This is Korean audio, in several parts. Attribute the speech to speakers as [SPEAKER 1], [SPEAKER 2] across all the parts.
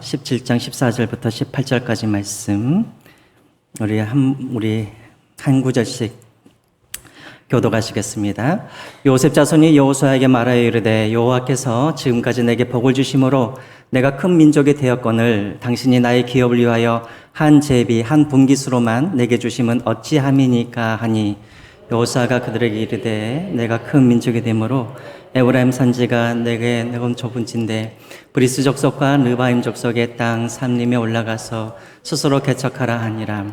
[SPEAKER 1] 17장 14절부터 18절까지 말씀 우리 한 구절씩 교독하시겠습니다. 요셉 자손이 여호수아에게 말하여 이르되 여호와께서 지금까지 내게 복을 주심으로 내가 큰 민족이 되었거늘 당신이 나의 기업을 위하여 한 제비 한 분깃으로만 내게 주심은 어찌함이니까 하니 여호수아가 그들에게 이르되 내가 큰 민족이 되므로 에브라임 산지가 내게 내건 좁은 지인데 브리스 족속과 르바임 족속의 땅 삼림에 올라가서 스스로 개척하라 하니라.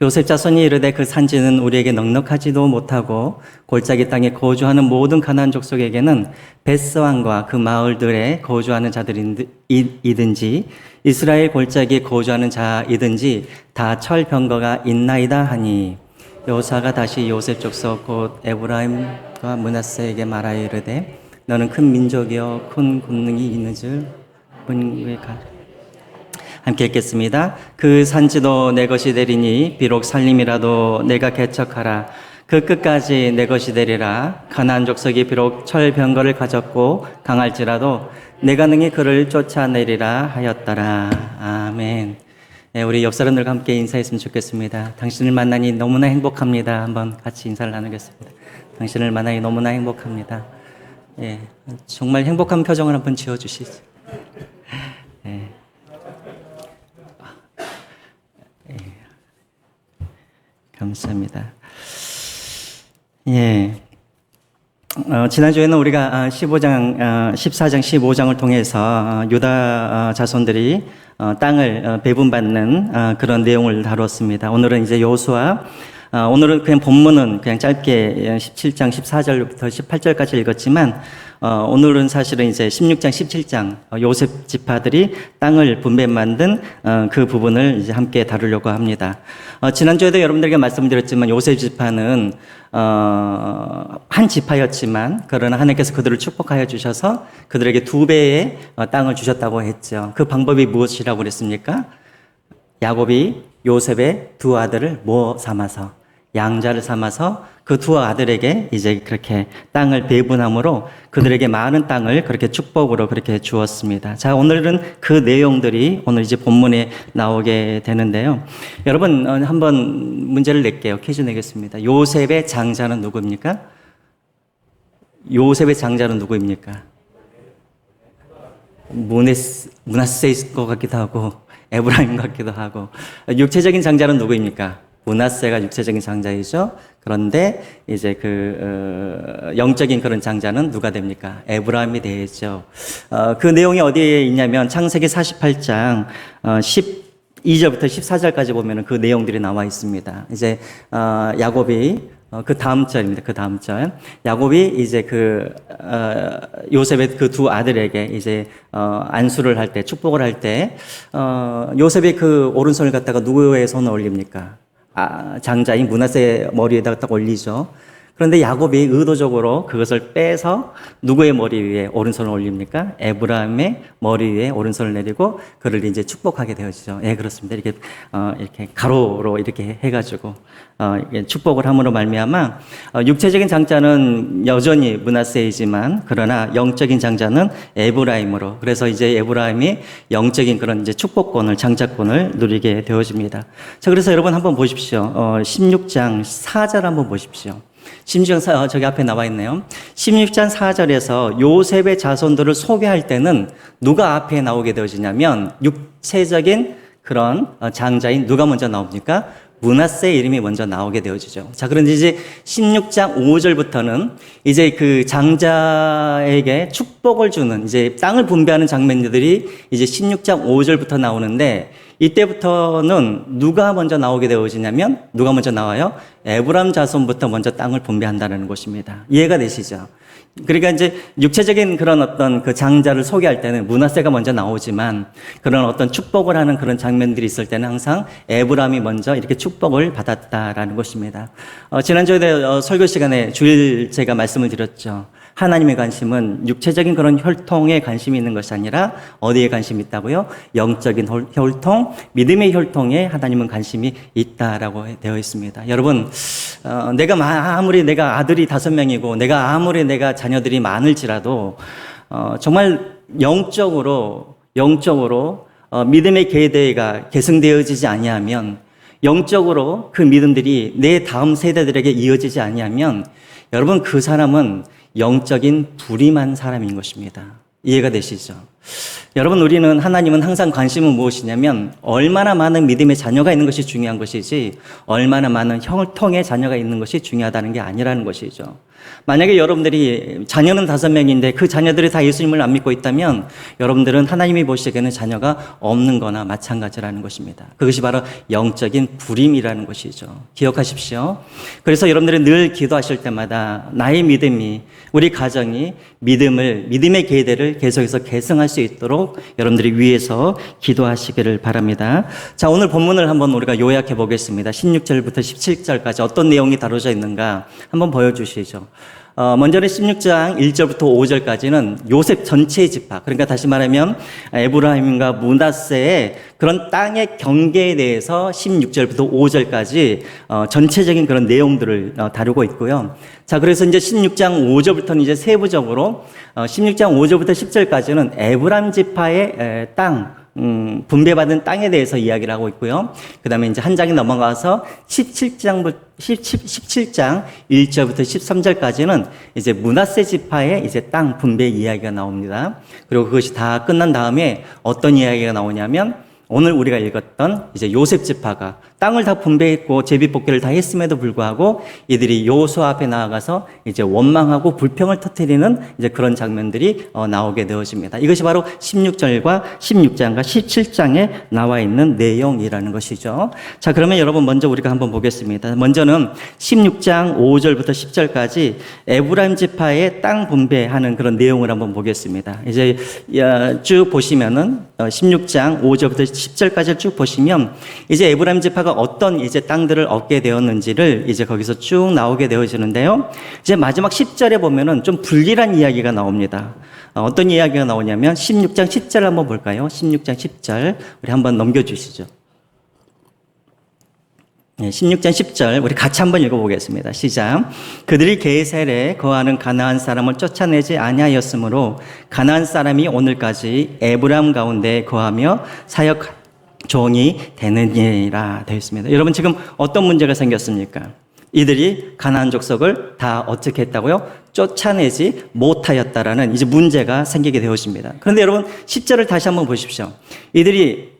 [SPEAKER 1] 요셉 자손이 이르되 그 산지는 우리에게 넉넉하지도 못하고 골짜기 땅에 거주하는 모든 가나안 족속에게는 벳스왕과 그 마을들에 거주하는 자들이든지 이스라엘 골짜기에 거주하는 자이든지 다 철병거가 있나이다 하니 여호수아가 다시 요셉 족속 곧 에브라임과 므낫세에게 말하여 이르되 너는 큰 민족이여 큰 권능이 있는 줄 본국에 가. 함께 읽겠습니다. 그 산지도 내 것이 되리니 비록 살림이라도 내가 개척하라. 그 끝까지 내 것이 되리라. 가나안 족속이 비록 철병거를 가졌고 강할지라도 내가 능히 그를 쫓아내리라 하였더라. 아멘. 네, 우리 옆 사람들과 함께 인사했으면 좋겠습니다. 당신을 만나니 너무나 행복합니다. 한번 같이 인사를 나누겠습니다. 당신을 만나니 너무나 행복합니다. 예, 정말 행복한 표정을 한번 지어주시죠. 예. 예. 감사합니다. 예. 지난주에는 우리가 14장, 15장을 통해서 유다 자손들이 땅을 배분받는 그런 내용을 다뤘습니다. 오늘은 이제 여호수아, 오늘은 그냥 본문은 그냥 짧게 17장 14절부터 18절까지 읽었지만 오늘은 사실은 이제 16장 17장 요셉 지파들이 땅을 분배 만든 그 부분을 이제 함께 다루려고 합니다. 지난주에도 여러분들에게 말씀드렸지만 요셉 지파는 한 지파였지만 그러나 하나님께서 그들을 축복하여 주셔서 그들에게 2배의 땅을 주셨다고 했죠. 그 방법이 무엇이라고 그랬습니까? 야곱이 요셉의 2 아들을 뭐 삼아서 양자를 삼아서 그 2 아들에게 이제 그렇게 땅을 배분함으로 그들에게 많은 땅을 그렇게 축복으로 그렇게 주었습니다. 자, 오늘은 그 내용들이 오늘 이제 본문에 나오게 되는데요. 여러분, 한번 문제를 낼게요. 퀴즈 내겠습니다. 요셉의 장자는 누구입니까? 요셉의 장자는 누구입니까? 므낫세일 것 같기도 하고 에브라임 같기도 하고. 육체적인 장자는 누구입니까? 므낫세가 육체적인 장자이죠. 그런데 이제 영적인 그런 장자는 누가 됩니까? 에브라임이 되죠. 그 내용이 어디에 있냐면 창세기 48장 12절부터 14절까지 보면은 그 내용들이 나와 있습니다. 이제 야곱이 그 다음 절입니다. 그 다음 절. 야곱이 이제 요셉의 그 2 아들에게 이제 안수를 할 때, 축복을 할 때 요셉이 그 오른손을 갖다가 누구의 손을 올립니까? 장자인 므낫세 머리에다가 딱 올리죠. 그런데 야곱이 의도적으로 그것을 빼서 누구의 머리 위에 오른손을 올립니까? 에브라임의 머리 위에 오른손을 내리고 그를 이제 축복하게 되어지죠. 예, 그렇습니다. 이렇게 가로로 이렇게 해가지고 축복을 함으로 말미암아 육체적인 장자는 여전히 므낫세이지만 그러나 영적인 장자는 에브라임으로, 그래서 이제 에브라임이 영적인 그런 이제 축복권을, 장자권을 누리게 되어집니다. 자, 그래서 여러분 한번 보십시오. 16장 4절 한번 보십시오. 16장 저기 앞에 나와 있네요. 16장 4절에서 요셉의 자손들을 소개할 때는 누가 앞에 나오게 되어지냐면 육체적인 그런 장자인 누가 먼저 나옵니까? 므낫세의 이름이 먼저 나오게 되어지죠. 자, 그런데 이제 16장 5절부터는 이제 그 장자에게 축복을 주는 이제 땅을 분배하는 장면들이 이제 16장 5절부터 나오는데 이때부터는 누가 먼저 나오게 되어지냐면 누가 먼저 나와요? 에브라임 자손부터 먼저 땅을 분배한다는 것입니다. 이해가 되시죠? 그러니까 이제 육체적인 그런 어떤 그 장자를 소개할 때는 므낫세가 먼저 나오지만 그런 어떤 축복을 하는 그런 장면들이 있을 때는 항상 에브라임이 먼저 이렇게 축복을 받았다라는 것입니다. 지난주에 설교 시간에 주일 제가 말씀을 드렸죠. 하나님의 관심은 육체적인 그런 혈통에 관심이 있는 것이 아니라 어디에 관심이 있다고요? 영적인 혈통, 믿음의 혈통에 하나님은 관심이 있다라고 되어 있습니다. 여러분, 아무리 내가 아들이 5명이고 아무리 내가 자녀들이 많을지라도 정말 영적으로 믿음의 계대가 계승되어지지 아니하면, 영적으로 그 믿음들이 내 다음 세대들에게 이어지지 아니하면 여러분 그 사람은 영적인 불임한 사람인 것입니다. 이해가 되시죠? 여러분, 우리는 하나님은 항상 관심은 무엇이냐면 얼마나 많은 믿음의 자녀가 있는 것이 중요한 것이지 얼마나 많은 혈통의 자녀가 있는 것이 중요하다는 게 아니라는 것이죠. 만약에 여러분들이 자녀는 5명인데 그 자녀들이 다 예수님을 안 믿고 있다면 여러분들은 하나님이 보시기에는 자녀가 없는 거나 마찬가지라는 것입니다. 그것이 바로 영적인 불임이라는 것이죠. 기억하십시오. 그래서 여러분들이 늘 기도하실 때마다 나의 믿음이, 우리 가정이 믿음의 계대를 계속해서 계승할 수 있도록 여러분들이 위해서 기도하시기를 바랍니다. 자, 오늘 본문을 한번 우리가 요약해 보겠습니다. 16절부터 17절까지 어떤 내용이 다뤄져 있는가 한번 보여주시죠. 먼저는 16장 1절부터 5절까지는 요셉 전체의 지파, 그러니까 다시 말하면 에브라임과 므낫세의 그런 땅의 경계에 대해서 16절부터 5절까지 전체적인 그런 내용들을 다루고 있고요. 자, 그래서 이제 16장 5절부터는 이제 세부적으로 16장 5절부터 10절까지는 에브라임 지파의 땅, 분배받은 땅에 대해서 이야기를 하고 있고요. 그 다음에 이제 한 장이 넘어가서 17장 1절부터 13절까지는 이제 므낫세 지파의 이제 땅 분배 이야기가 나옵니다. 그리고 그것이 다 끝난 다음에 어떤 이야기가 나오냐면 오늘 우리가 읽었던 이제 요셉 지파가 땅을 다 분배했고 제비뽑기를 다 했음에도 불구하고 이들이 여호수아 앞에 나아가서 이제 원망하고 불평을 터뜨리는 이제 그런 장면들이 나오게 되어집니다. 이것이 바로 16절과 16장과 17장에 나와 있는 내용이라는 것이죠. 자, 그러면 여러분 먼저 우리가 한번 보겠습니다. 먼저는 16장 5절부터 10절까지 에브라임 지파의 땅 분배하는 그런 내용을 한번 보겠습니다. 이제 쭉 보시면은 16장 5절부터 10절까지를 쭉 보시면 이제 에브라임 지파가 어떤 이제 땅들을 얻게 되었는지를 이제 거기서 쭉 나오게 되어지는데요. 이제 마지막 10절에 보면은 좀 불길한 이야기가 나옵니다. 어떤 이야기가 나오냐면 16장 10절 한번 볼까요? 16장 10절 우리 한번 넘겨주시죠. 16장 10절 우리 같이 한번 읽어보겠습니다. 시작. 그들이 게셀에 거하는 가나안 사람을 쫓아내지 아니하였으므로 가나안 사람이 오늘까지 에브라임 가운데 거하며 사역 종이 되느니라 되어 있습니다. 여러분, 지금 어떤 문제가 생겼습니까? 이들이 가나안 족속을 다 어떻게 했다고요? 쫓아내지 못하였다라는 이제 문제가 생기게 되었습니다. 그런데 여러분 10절을 다시 한번 보십시오. 이들이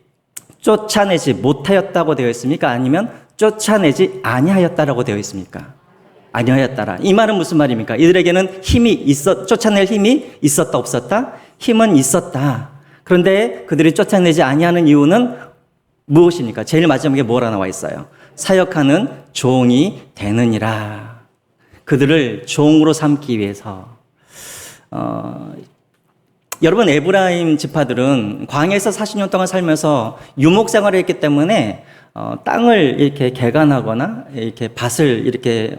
[SPEAKER 1] 쫓아내지 못하였다고 되어 있습니까? 아니면 쫓아내지 아니하였다라고 되어 있습니까? 아니하였다라. 이 말은 무슨 말입니까? 이들에게는 쫓아낼 힘이 있었다 없었다? 힘은 있었다. 그런데 그들이 쫓아내지 아니하는 이유는 무엇입니까? 제일 마지막에 뭐라 나와 있어요? 사역하는 종이 되느니라. 그들을 종으로 삼기 위해서. 여러분, 에브라임 지파들은 광야에서 40년 동안 살면서 유목 생활을 했기 때문에 땅을 이렇게 개간하거나 이렇게 밭을 이렇게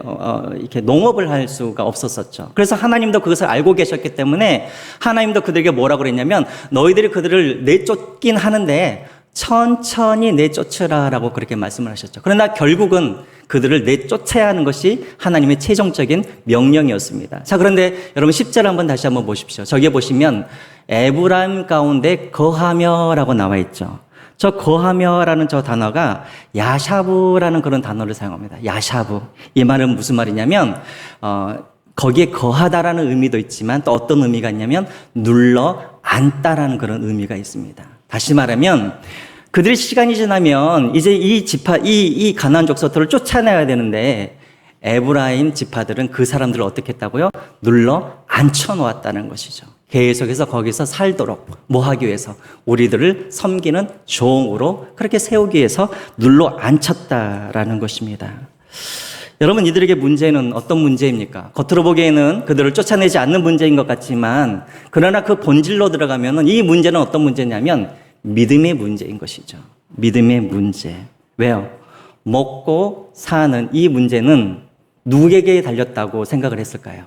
[SPEAKER 1] 농업을 할 수가 없었었죠. 그래서 하나님도 그것을 알고 계셨기 때문에 하나님도 그들에게 뭐라고 그랬냐면 너희들이 그들을 내쫓긴 하는데 천천히 내쫓으라라고 그렇게 말씀을 하셨죠. 그러나 결국은 그들을 내쫓아야 하는 것이 하나님의 최종적인 명령이었습니다. 자, 그런데 여러분 10절 한번 다시 한번 보십시오. 저기에 보시면 에브라임 가운데 거하며라고 나와 있죠. 저 거하며라는 저 단어가 야샤브라는 그런 단어를 사용합니다. 야샤브. 이 말은 무슨 말이냐면 거기에 거하다라는 의미도 있지만 또 어떤 의미가 있냐면 눌러 앉다라는 그런 의미가 있습니다. 다시 말하면 그들이 시간이 지나면 이제 이 가나안 족속들을 쫓아내야 되는데 에브라임 지파들은 그 사람들을 어떻게 했다고요? 눌러 앉혀 놓았다는 것이죠. 계속해서 거기서 살도록 뭐 하기 위해서? 우리들을 섬기는 종으로 그렇게 세우기 위해서 눌러 앉혔다라는 것입니다. 여러분, 이들에게 문제는 어떤 문제입니까? 겉으로 보기에는 그들을 쫓아내지 않는 문제인 것 같지만 그러나 그 본질로 들어가면 이 문제는 어떤 문제냐면 믿음의 문제인 것이죠. 믿음의 문제. 왜요? 먹고 사는 이 문제는 누구에게 달렸다고 생각을 했을까요?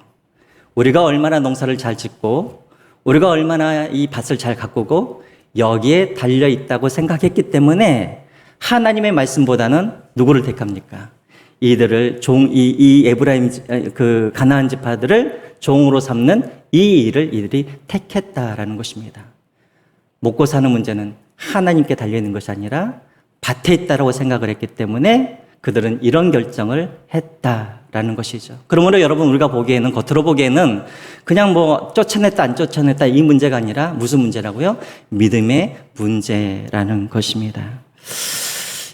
[SPEAKER 1] 우리가 얼마나 농사를 잘 짓고 우리가 얼마나 이 밭을 잘 가꾸고 여기에 달려있다고 생각했기 때문에 하나님의 말씀보다는 누구를 택합니까? 이들을 이 에브라임 그 가나안 지파들을 종으로 삼는 이 일을 이들이 택했다라는 것입니다. 먹고 사는 문제는 하나님께 달려있는 것이 아니라 밭에 있다라고 생각을 했기 때문에 그들은 이런 결정을 했다라는 것이죠. 그러므로 여러분, 우리가 보기에는, 겉으로 보기에는 그냥 뭐 쫓아냈다 안 쫓아냈다 이 문제가 아니라 무슨 문제라고요? 믿음의 문제라는 것입니다.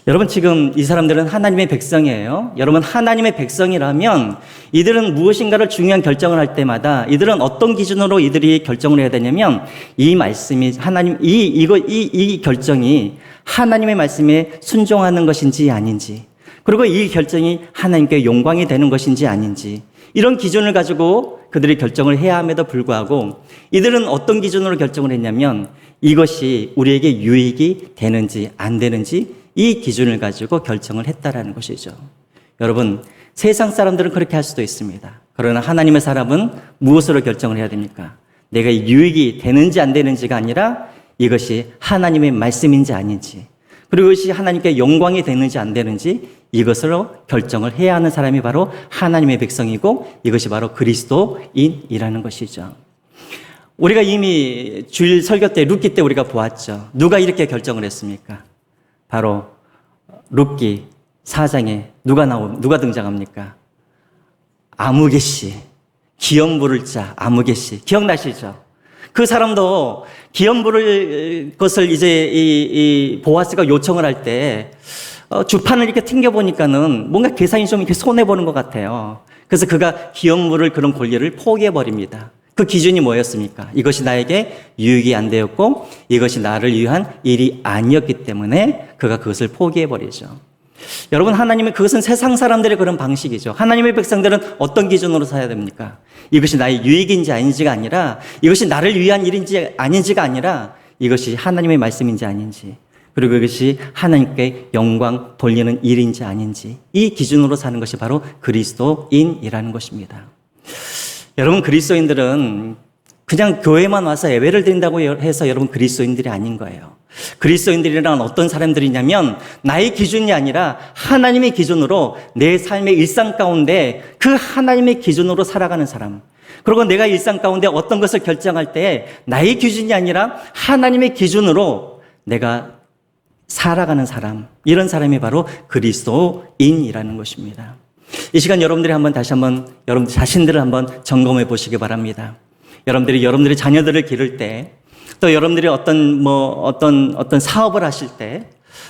[SPEAKER 1] 여러분, 지금 이 사람들은 하나님의 백성이에요. 여러분, 하나님의 백성이라면 이들은 무엇인가를 중요한 결정을 할 때마다 이들은 어떤 기준으로 이들이 결정을 해야 되냐면, 이 말씀이 이 결정이 하나님의 말씀에 순종하는 것인지 아닌지, 그리고 이 결정이 하나님께 영광이 되는 것인지 아닌지, 이런 기준을 가지고 그들이 결정을 해야 함에도 불구하고 이들은 어떤 기준으로 결정을 했냐면, 이것이 우리에게 유익이 되는지 안 되는지 이 기준을 가지고 결정을 했다라는 것이죠. 여러분, 세상 사람들은 그렇게 할 수도 있습니다. 그러나 하나님의 사람은 무엇으로 결정을 해야 됩니까? 내가 유익이 되는지 안 되는지가 아니라 이것이 하나님의 말씀인지 아닌지, 그리고 이것이 하나님께 영광이 되는지 안 되는지 이것으로 결정을 해야 하는 사람이 바로 하나님의 백성이고, 이것이 바로 그리스도인이라는 것이죠. 우리가 이미 주일 설교 때, 룻기 때 우리가 보았죠. 누가 이렇게 결정을 했습니까? 바로 룻기 4장에 누가 등장합니까? 아무개 씨, 기업 부를 자 아무개 씨, 기억나시죠? 그 사람도 기업 부를 것을 이제 이 보아스가 요청을 할 때 주판을 이렇게 튕겨보니까는 뭔가 계산이 좀 이렇게 손해보는 것 같아요. 그래서 그가 기업 물을 그런 권리를 포기해버립니다. 그 기준이 뭐였습니까? 이것이 나에게 유익이 안 되었고 이것이 나를 위한 일이 아니었기 때문에 그가 그것을 포기해버리죠. 여러분, 하나님은, 그것은 세상 사람들의 그런 방식이죠. 하나님의 백성들은 어떤 기준으로 살아야 됩니까? 이것이 나의 유익인지 아닌지가 아니라, 이것이 나를 위한 일인지 아닌지가 아니라, 이것이 하나님의 말씀인지 아닌지, 그리고 이것이 하나님께 영광 돌리는 일인지 아닌지, 이 기준으로 사는 것이 바로 그리스도인이라는 것입니다. 여러분, 그리스도인들은 그냥 교회만 와서 예배를 드린다고 해서 여러분 그리스도인들이 아닌 거예요. 그리스도인들이란 어떤 사람들이냐면, 나의 기준이 아니라 하나님의 기준으로 내 삶의 일상 가운데 그 하나님의 기준으로 살아가는 사람, 그리고 내가 일상 가운데 어떤 것을 결정할 때 나의 기준이 아니라 하나님의 기준으로 내가 살아가는 사람, 이런 사람이 바로 그리스도인이라는 것입니다. 이 시간 여러분들이 다시 한번 여러분 자신들을 한번 점검해 보시기 바랍니다. 여러분들이 자녀들을 기를 때, 또 여러분들이 어떤 사업을 하실 때,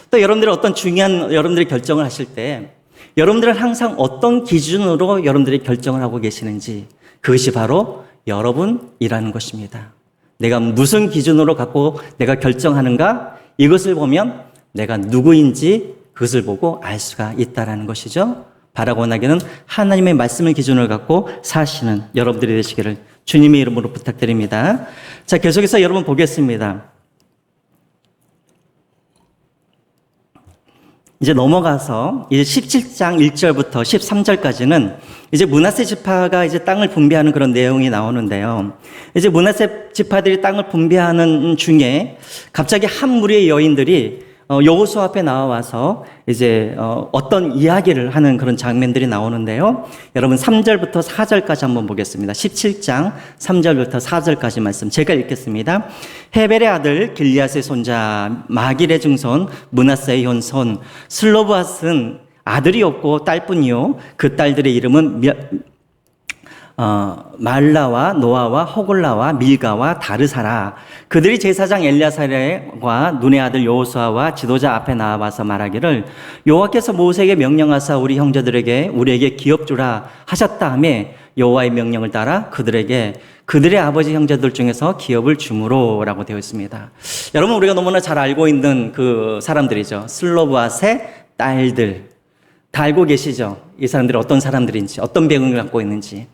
[SPEAKER 1] 또 여러분들이 어떤 중요한 여러분들이 결정을 하실 때, 여러분들은 항상 어떤 기준으로 여러분들이 결정을 하고 계시는지, 그것이 바로 여러분이라는 것입니다. 내가 무슨 기준으로 갖고 내가 결정하는가, 이것을 보면 내가 누구인지 그것을 보고 알 수가 있다는 것이죠. 바라고 원하기는 하나님의 말씀을 기준으로 갖고 사시는 여러분들이 되시기를 주님의 이름으로 부탁드립니다. 자, 계속해서 여러분 보겠습니다. 이제 넘어가서 이제 17장 1절부터 13절까지는 이제 므낫세 지파가 이제 땅을 분배하는 그런 내용이 나오는데요. 이제 므낫세 지파들이 땅을 분배하는 중에 갑자기 한 무리의 여인들이 여호수아 앞에 나와서 이제 어떤 이야기를 하는 그런 장면들이 나오는데요. 여러분 3절부터 4절까지 한번 보겠습니다. 17장 3절부터 4절까지 말씀 제가 읽겠습니다. 헤벨의 아들 길리앗의 손자 마길의 증손 므낫세의 현손 슬로브앗은 아들이 없고 딸뿐이요, 그 딸들의 이름은 말라와 노아와 호글라와 밀가와 다르사라. 그들이 제사장 엘야사랴과 눈의 아들 여호수아와 지도자 앞에 나와서 말하기를, 여호와께서 모세에게 명령하사 우리 형제들에게 우리에게 기업 주라 하셨다 하며 여호와의 명령을 따라 그들에게 그들의 아버지 형제들 중에서 기업을 주므로라고 되어 있습니다. 여러분, 우리가 너무나 잘 알고 있는 그 사람들이죠. 슬로브앗의 딸들. 다 알고 계시죠? 이 사람들이 어떤 사람들인지, 어떤 배경을 갖고 있는지.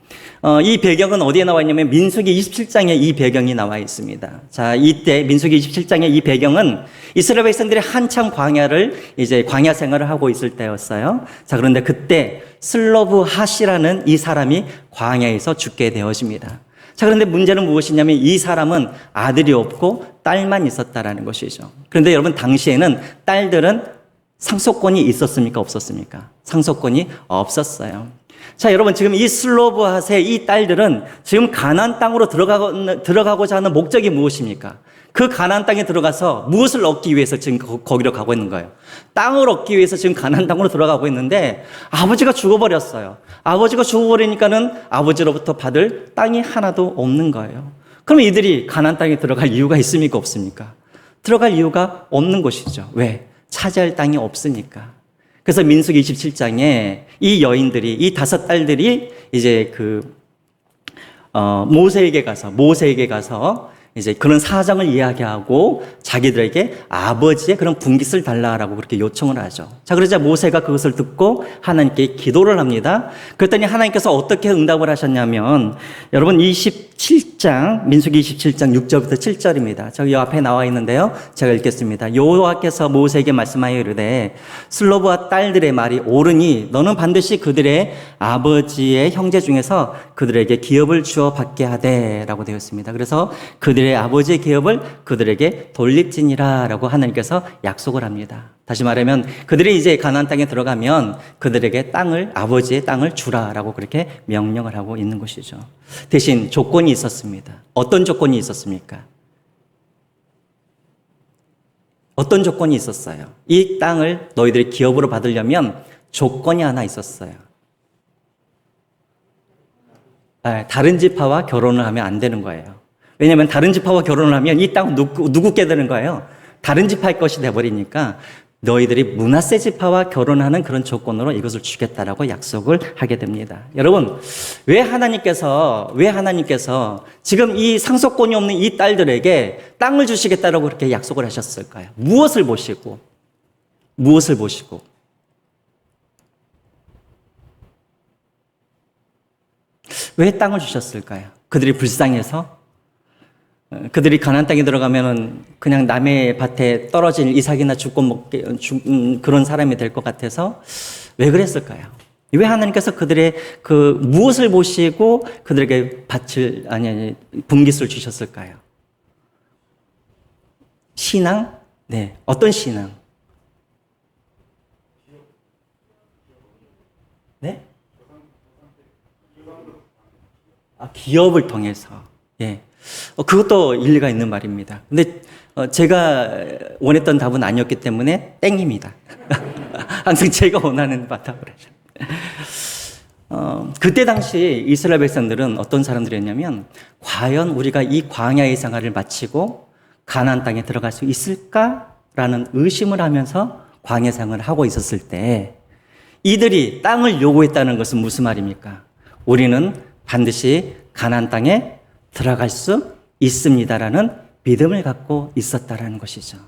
[SPEAKER 1] 이 배경은 어디에 나와 있냐면 민수기 27장에 이 배경이 나와 있습니다. 자, 이때 민수기 27장의 이 배경은 이스라엘 백성들이 한참 광야 생활을 하고 있을 때였어요. 자, 그런데 그때 슬로브핫이라는 이 사람이 광야에서 죽게 되어집니다. 자, 그런데 문제는 무엇이냐면 이 사람은 아들이 없고 딸만 있었다라는 것이죠. 그런데 여러분, 당시에는 딸들은 상속권이 있었습니까? 없었습니까? 상속권이 없었어요. 자, 여러분, 지금 이 슬로브핫의 이 딸들은 지금 가나안 땅으로 들어가고자 하는 목적이 무엇입니까? 그 가나안 땅에 들어가서 무엇을 얻기 위해서 지금 거기로 가고 있는 거예요? 땅을 얻기 위해서 지금 가나안 땅으로 들어가고 있는데 아버지가 죽어버렸어요. 아버지가 죽어버리니까는 아버지로부터 받을 땅이 하나도 없는 거예요. 그럼 이들이 가나안 땅에 들어갈 이유가 있습니까? 없습니까? 들어갈 이유가 없는 것이죠. 왜? 차지할 땅이 없으니까. 그래서 민수기 27장에 이 여인들이, 이 5딸들이 이제 모세에게 가서 이제 그런 사정을 이야기하고 자기들에게 아버지의 그런 분깃을 달라라고 그렇게 요청을 하죠. 자, 그러자 모세가 그것을 듣고 하나님께 기도를 합니다. 그랬더니 하나님께서 어떻게 응답을 하셨냐면, 여러분 27장, 민수기 27장 6절부터 7절입니다. 저기 앞에 나와 있는데요. 제가 읽겠습니다. 여호와께서 모세에게 말씀하여 이르되 슬로브와 딸들의 말이 옳으니 너는 반드시 그들의 아버지의 형제 중에서 그들에게 기업을 주어 받게 하되 라고 되어 있습니다. 그래서 그들의 아버지의 기업을 그들에게 돌릴지니라 라고 하나님께서 약속을 합니다. 다시 말하면 그들이 이제 가나안 땅에 들어가면 그들에게 아버지의 땅을 주라라고 그렇게 명령을 하고 있는 것이죠. 대신 조건이 있었습니다. 어떤 조건이 있었습니까? 어떤 조건이 있었어요? 이 땅을 너희들이 기업으로 받으려면 조건이 하나 있었어요. 다른 지파와 결혼을 하면 안 되는 거예요. 왜냐하면 다른 지파와 결혼을 하면 이 땅은 누구께 되는 거예요? 다른 지파의 것이 돼버리니까 너희들이 므낫세 지파와 결혼하는 그런 조건으로 이것을 주겠다라고 약속을 하게 됩니다. 여러분, 왜 하나님께서 지금 이 상속권이 없는 이 딸들에게 땅을 주시겠다라고 그렇게 약속을 하셨을까요? 무엇을 보시고? 왜 땅을 주셨을까요? 그들이 불쌍해서? 그들이 가나안 땅에 들어가면은 그냥 남의 밭에 떨어진 이삭이나 그런 사람이 될 것 같아서 왜 그랬을까요? 왜 하나님께서 그들의 무엇을 보시고 그들에게 분깃을 주셨을까요? 신앙? 네. 어떤 신앙? 네? 기업을 통해서. 예. 그것도 일리가 있는 말입니다. 근데 제가 원했던 답은 아니었기 때문에 땡입니다. 항상 제가 원하는 답을 하죠. 그때 당시 이스라엘 백성들은 어떤 사람들이었냐면, 과연 우리가 이 광야의 생활을 마치고 가나안 땅에 들어갈 수 있을까라는 의심을 하면서 광야 생활을 하고 있었을 때 이들이 땅을 요구했다는 것은 무슨 말입니까? 우리는 반드시 가나안 땅에 들어갈 수 있습니다라는 믿음을 갖고 있었다라는 것이죠.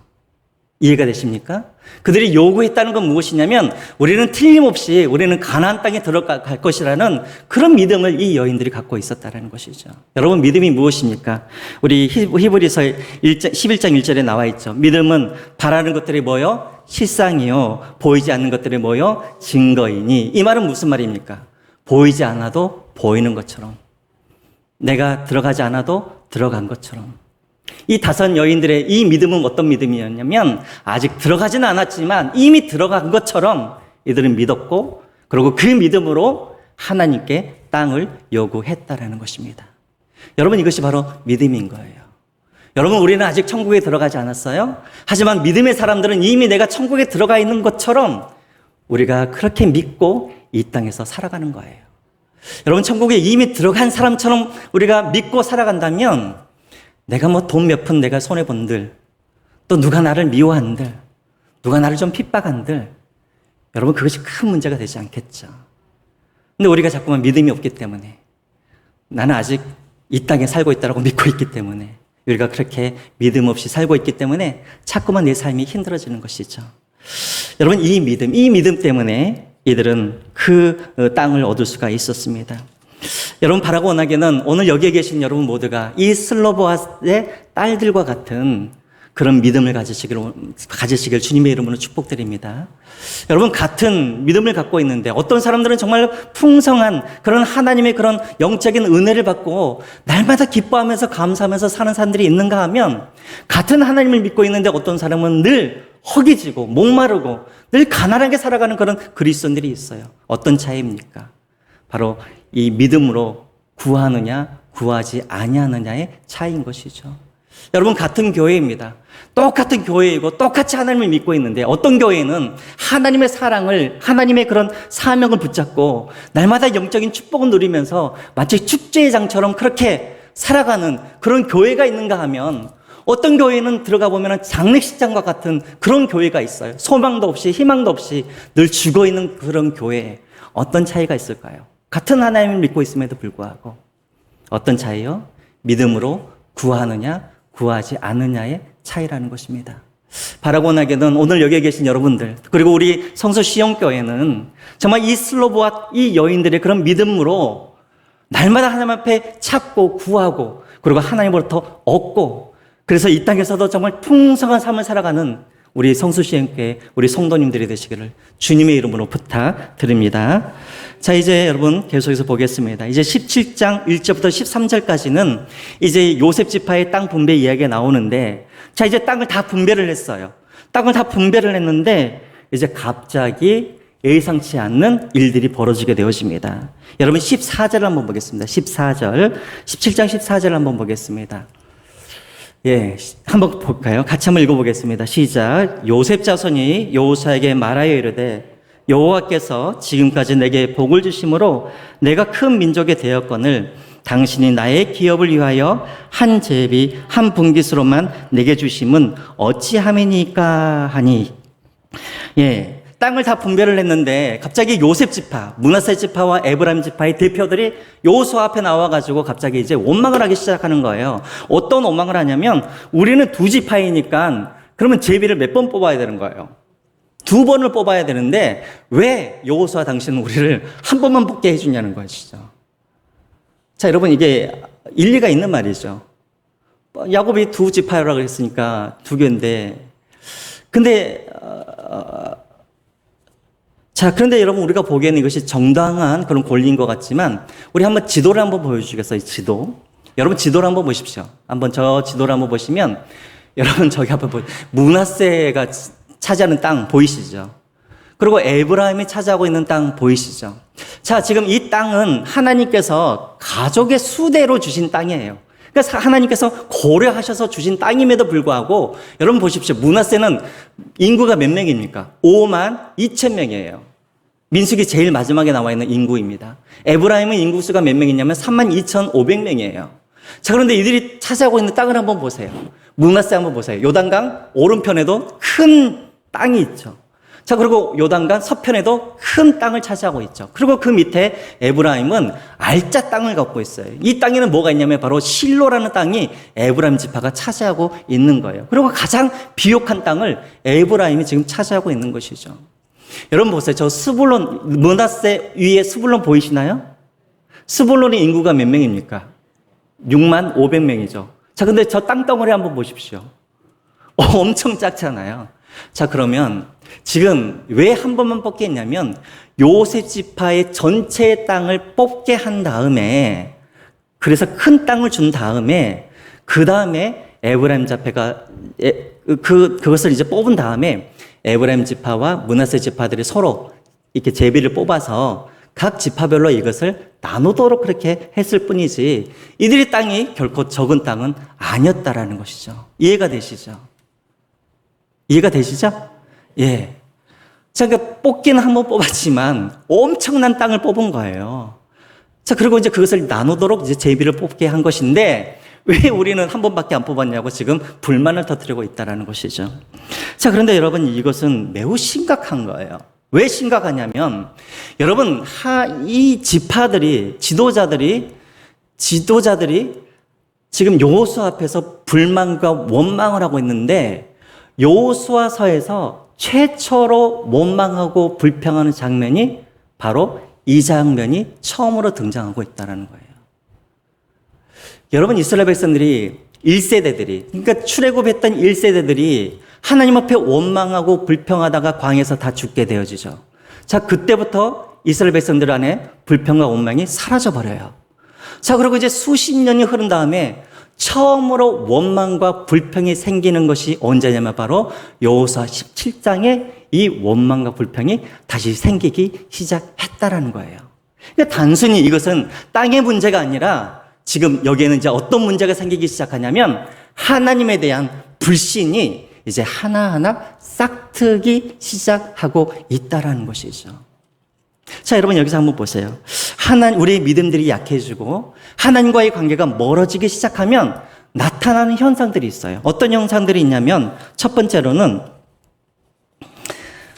[SPEAKER 1] 이해가 되십니까? 그들이 요구했다는 건 무엇이냐면 우리는 틀림없이 우리는 가나안 땅에 들어갈 것이라는 그런 믿음을 이 여인들이 갖고 있었다라는 것이죠. 여러분, 믿음이 무엇입니까? 우리 히브리서 11장 1절에 나와 있죠. 믿음은 바라는 것들이 뭐요? 실상이요. 보이지 않는 것들이 뭐요? 증거이니. 이 말은 무슨 말입니까? 보이지 않아도 보이는 것처럼, 내가 들어가지 않아도 들어간 것처럼. 이 5 여인들의 이 믿음은 어떤 믿음이었냐면, 아직 들어가지는 않았지만 이미 들어간 것처럼 이들은 믿었고, 그리고 그 믿음으로 하나님께 땅을 요구했다라는 것입니다. 여러분, 이것이 바로 믿음인 거예요. 여러분, 우리는 아직 천국에 들어가지 않았어요? 하지만 믿음의 사람들은 이미 내가 천국에 들어가 있는 것처럼 우리가 그렇게 믿고 이 땅에서 살아가는 거예요. 여러분, 천국에 이미 들어간 사람처럼 우리가 믿고 살아간다면, 내가 돈 몇 푼 내가 손해본들, 또 누가 나를 미워한들, 누가 나를 좀 핍박한들, 여러분, 그것이 큰 문제가 되지 않겠죠. 근데 우리가 자꾸만 믿음이 없기 때문에, 나는 아직 이 땅에 살고 있다고 믿고 있기 때문에, 우리가 그렇게 믿음 없이 살고 있기 때문에 자꾸만 내 삶이 힘들어지는 것이죠. 여러분, 이 믿음 때문에 이들은 그 땅을 얻을 수가 있었습니다. 여러분, 바라고 원하기는 오늘 여기에 계신 여러분 모두가 이 슬로보아의 딸들과 같은 그런 믿음을 가지시길 주님의 이름으로 축복드립니다. 여러분, 같은 믿음을 갖고 있는데 어떤 사람들은 정말 풍성한 그런 하나님의 그런 영적인 은혜를 받고 날마다 기뻐하면서 감사하면서 사는 사람들이 있는가 하면, 같은 하나님을 믿고 있는데 어떤 사람은 늘 허기지고 목마르고 늘 가난하게 살아가는 그런 그리스도인들이 있어요. 어떤 차이입니까? 바로 이 믿음으로 구하느냐 구하지 아니하느냐의 차이인 것이죠. 여러분, 같은 교회입니다. 똑같은 교회이고 똑같이 하나님을 믿고 있는데 어떤 교회는 하나님의 사랑을, 하나님의 그런 사명을 붙잡고 날마다 영적인 축복을 누리면서 마치 축제의 장처럼 그렇게 살아가는 그런 교회가 있는가 하면, 어떤 교회는 들어가 보면 장례식장과 같은 그런 교회가 있어요. 소망도 없이 희망도 없이 늘 죽어있는 그런 교회. 어떤 차이가 있을까요? 같은 하나님을 믿고 있음에도 불구하고 어떤 차이요? 믿음으로 구하느냐 구하지 않느냐의 차이라는 것입니다. 바라고나게는 오늘 여기에 계신 여러분들, 그리고 우리 성서 시온교회는 정말 이 슬로브와 이 여인들의 그런 믿음으로 날마다 하나님 앞에 찾고 구하고 그리고 하나님으로부터 얻고, 그래서 이 땅에서도 정말 풍성한 삶을 살아가는 우리 성수시행교회 우리 성도님들이 되시기를 주님의 이름으로 부탁드립니다. 자, 이제 여러분 계속해서 보겠습니다. 이제 17장 1절부터 13절까지는 이제 요셉 지파의 땅 분배 이야기가 나오는데, 자, 이제 땅을 다 분배를 했어요. 땅을 다 분배를 했는데 이제 갑자기 예상치 않는 일들이 벌어지게 되어집니다. 여러분 14절 한번 보겠습니다. 14절, 17장 14절 한번 보겠습니다. 예, 한번 볼까요? 같이 한번 읽어보겠습니다. 시작. 요셉 자손이 여호사에게 말하여 이르되 여호와께서 지금까지 내게 복을 주심으로 내가 큰 민족이 되었거늘 당신이 나의 기업을 위하여 한 제비 한 분깃으로만 내게 주심은 어찌함이니까 하니. 예, 땅을 다 분배를 했는데 갑자기 요셉 지파, 므낫세 지파와 에브라임 지파의 대표들이 여호수아 앞에 나와가지고 갑자기 이제 원망을 하기 시작하는 거예요. 어떤 원망을 하냐면, 우리는 두 지파이니까 그러면 제비를 몇 번 뽑아야 되는 거예요. 두 번을 뽑아야 되는데 왜 여호수아 당신은 우리를 한 번만 뽑게 해주냐는 것이죠. 자, 여러분, 이게 일리가 있는 말이죠. 야곱이 두 지파라고 했으니까 두 개인데, 근데 자, 그런데 여러분, 우리가 보기에는 이것이 정당한 그런 권리인 것 같지만, 우리 한번 지도를 한번 보여주시겠어요? 지도. 여러분, 지도를 한번 보십시오. 한번 저 지도를 한번 보시면, 여러분, 저기 한번 므낫세가 차지하는 땅 보이시죠? 그리고 에브라임이 차지하고 있는 땅 보이시죠? 자, 지금 이 땅은 하나님께서 가족의 수대로 주신 땅이에요. 그러니까 하나님께서 고려하셔서 주신 땅임에도 불구하고, 여러분 보십시오. 므낫세는 인구가 몇 명입니까? 5만 2천 명이에요. 민수기 제일 마지막에 나와 있는 인구입니다. 에브라임은 인구수가 몇 명이냐면 3만 2,500명이에요. 자, 그런데 이들이 차지하고 있는 땅을 한번 보세요. 므낫세 한번 보세요. 요단강 오른편에도 큰 땅이 있죠. 자, 그리고 요단강 서편에도 큰 땅을 차지하고 있죠. 그리고 그 밑에 에브라임은 알짜 땅을 갖고 있어요. 이 땅에는 뭐가 있냐면 바로 실로라는 땅이 에브라임 지파가 차지하고 있는 거예요. 그리고 가장 비옥한 땅을 에브라임이 지금 차지하고 있는 것이죠. 여러분 보세요. 저 스불론, 므낫세 위에 스불론 보이시나요? 스불론의 인구가 몇 명입니까? 6만 500명이죠. 자, 근데 저 땅덩어리 한번 보십시오. 엄청 작잖아요. 자, 그러면 지금 왜 한 번만 뽑게 했냐면, 요셉 지파의 전체 땅을 뽑게 한 다음에, 그래서 큰 땅을 준 다음에, 그 다음에 에브라임 지파가 그것을 이제 뽑은 다음에 에브라임 지파와 므낫세 지파들이 서로 이렇게 제비를 뽑아서 각 지파별로 이것을 나누도록 그렇게 했을 뿐이지, 이들의 땅이 결코 적은 땅은 아니었다라는 것이죠. 이해가 되시죠? 이해가 되시죠? 예. 자, 그러니까 뽑기는 한번 뽑았지만 엄청난 땅을 뽑은 거예요. 자, 그리고 이제 그것을 나누도록 이제 제비를 뽑게 한 것인데, 왜 우리는 한 번밖에 안 뽑았냐고 지금 불만을 터뜨리고 있다라는 것이죠. 자, 그런데 여러분, 이것은 매우 심각한 거예요. 왜 심각하냐면, 여러분, 이 지파들이, 지도자들이 지금 여호수아 앞에서 불만과 원망을 하고 있는데, 여호수아서에서 최초로 원망하고 불평하는 장면이 바로 이 장면이 처음으로 등장하고 있다는 거예요. 여러분, 이스라엘 백성들이 1세대들이, 그러니까 출애굽했던 1세대들이 하나님 앞에 원망하고 불평하다가 광야에서 다 죽게 되어지죠. 자, 그때부터 이스라엘 백성들 안에 불평과 원망이 사라져버려요. 자, 그리고 이제 수십 년이 흐른 다음에 처음으로 원망과 불평이 생기는 것이 언제냐면 바로 여호수아 17장에 이 원망과 불평이 다시 생기기 시작했다라는 거예요. 그러니까 단순히 이것은 땅의 문제가 아니라 지금 여기에는 이제 어떤 문제가 생기기 시작하냐면 하나님에 대한 불신이 이제 하나하나 싹트기 시작하고 있다라는 것이죠. 자, 여러분 여기서 한번 보세요. 우리의 믿음들이 약해지고 하나님과의 관계가 멀어지기 시작하면 나타나는 현상들이 있어요. 어떤 현상들이 있냐면 첫 번째로는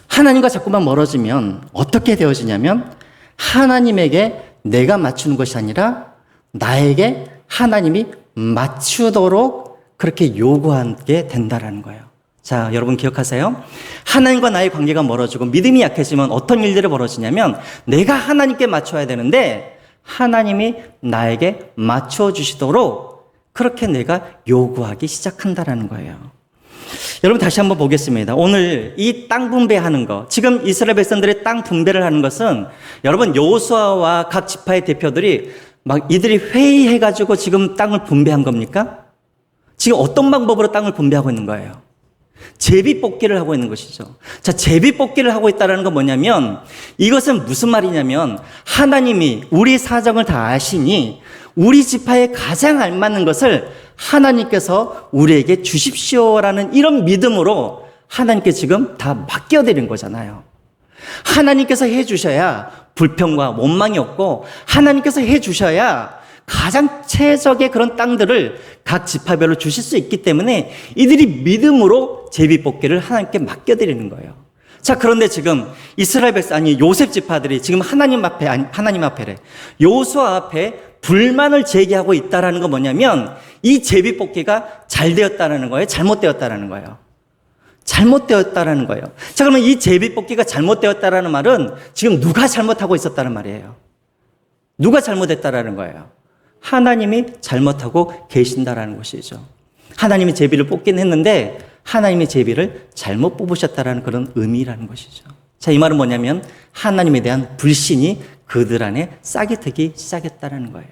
[SPEAKER 1] 하나님과 자꾸만 멀어지면 어떻게 되어지냐면 하나님에게 내가 맞추는 것이 아니라 나에게 하나님이 맞추도록 그렇게 요구하게 된다라는 거예요. 자, 여러분 기억하세요? 하나님과 나의 관계가 멀어지고 믿음이 약해지면 어떤 일들이 벌어지냐면 내가 하나님께 맞춰야 되는데 하나님이 나에게 맞춰주시도록 그렇게 내가 요구하기 시작한다라는 거예요. 여러분 다시 한번 보겠습니다. 오늘 이 땅 분배하는 거, 지금 이스라엘 백성들의 땅 분배를 하는 것은 여러분 여호수아와 각 지파의 대표들이 막 이들이 회의해가지고 지금 땅을 분배한 겁니까? 지금 어떤 방법으로 땅을 분배하고 있는 거예요? 제비뽑기를 하고 있는 것이죠. 자, 제비뽑기를 하고 있다는 건 뭐냐면 이것은 무슨 말이냐면 하나님이 우리 사정을 다 아시니 우리 지파에 가장 알맞는 것을 하나님께서 우리에게 주십시오라는 이런 믿음으로 하나님께 지금 다 맡겨드린 거잖아요. 하나님께서 해주셔야 불평과 원망이 없고 하나님께서 해주셔야 가장 최적의 그런 땅들을 각 지파별로 주실 수 있기 때문에 이들이 믿음으로 제비뽑기를 하나님께 맡겨드리는 거예요. 자, 그런데 지금 이스라엘 백성, 아니 요셉 지파들이 지금 하나님 앞에래 여호수아 앞에 불만을 제기하고 있다라는 건 뭐냐면 이 제비뽑기가 잘 되었다라는 거예요? 잘못되었다라는 거예요? 잘못되었다라는 거예요. 자, 그러면 이 제비뽑기가 잘못되었다라는 말은 지금 누가 잘못하고 있었다는 말이에요? 누가 잘못했다라는 거예요? 하나님이 잘못하고 계신다라는 것이죠. 하나님이 제비를 뽑긴 했는데 하나님의 제비를 잘못 뽑으셨다라는 그런 의미라는 것이죠. 자, 이 말은 뭐냐면 하나님에 대한 불신이 그들 안에 싹이 트기 시작했다는 거예요.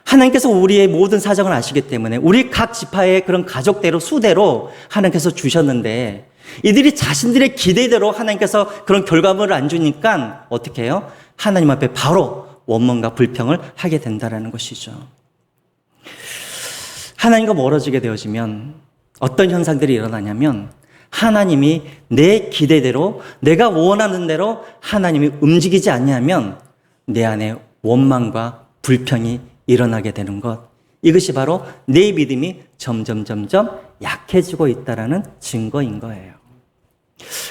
[SPEAKER 1] 하나님께서 우리의 모든 사정을 아시기 때문에 우리 각 지파의 그런 가족대로 수대로 하나님께서 주셨는데 이들이 자신들의 기대대로 하나님께서 그런 결과물을 안 주니까 어떻게 해요? 하나님 앞에 바로 원망과 불평을 하게 된다는 것이죠. 하나님과 멀어지게 되어지면 어떤 현상들이 일어나냐면 하나님이 내 기대대로 내가 원하는 대로 하나님이 움직이지 않냐면 내 안에 원망과 불평이 일어나게 되는 것, 이것이 바로 내 믿음이 점점 약해지고 있다는 증거인 거예요.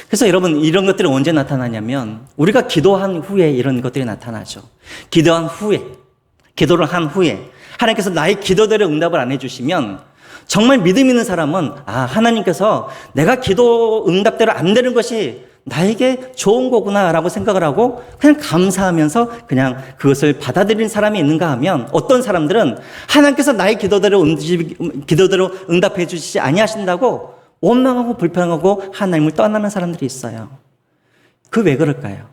[SPEAKER 1] 그래서 여러분 이런 것들이 언제 나타나냐면 우리가 기도한 후에 이런 것들이 나타나죠. 기도를 한 후에 하나님께서 나의 기도대로 응답을 안 해주시면 정말 믿음 있는 사람은 하나님께서 내가 기도 응답대로 안 되는 것이 나에게 좋은 거구나라고 생각을 하고 그냥 감사하면서 그냥 그것을 받아들이는 사람이 있는가 하면 어떤 사람들은 하나님께서 나의 기도대로 응답해 주시지 아니하신다고 원망하고 불평하고 하나님을 떠나는 사람들이 있어요. 그 왜 그럴까요?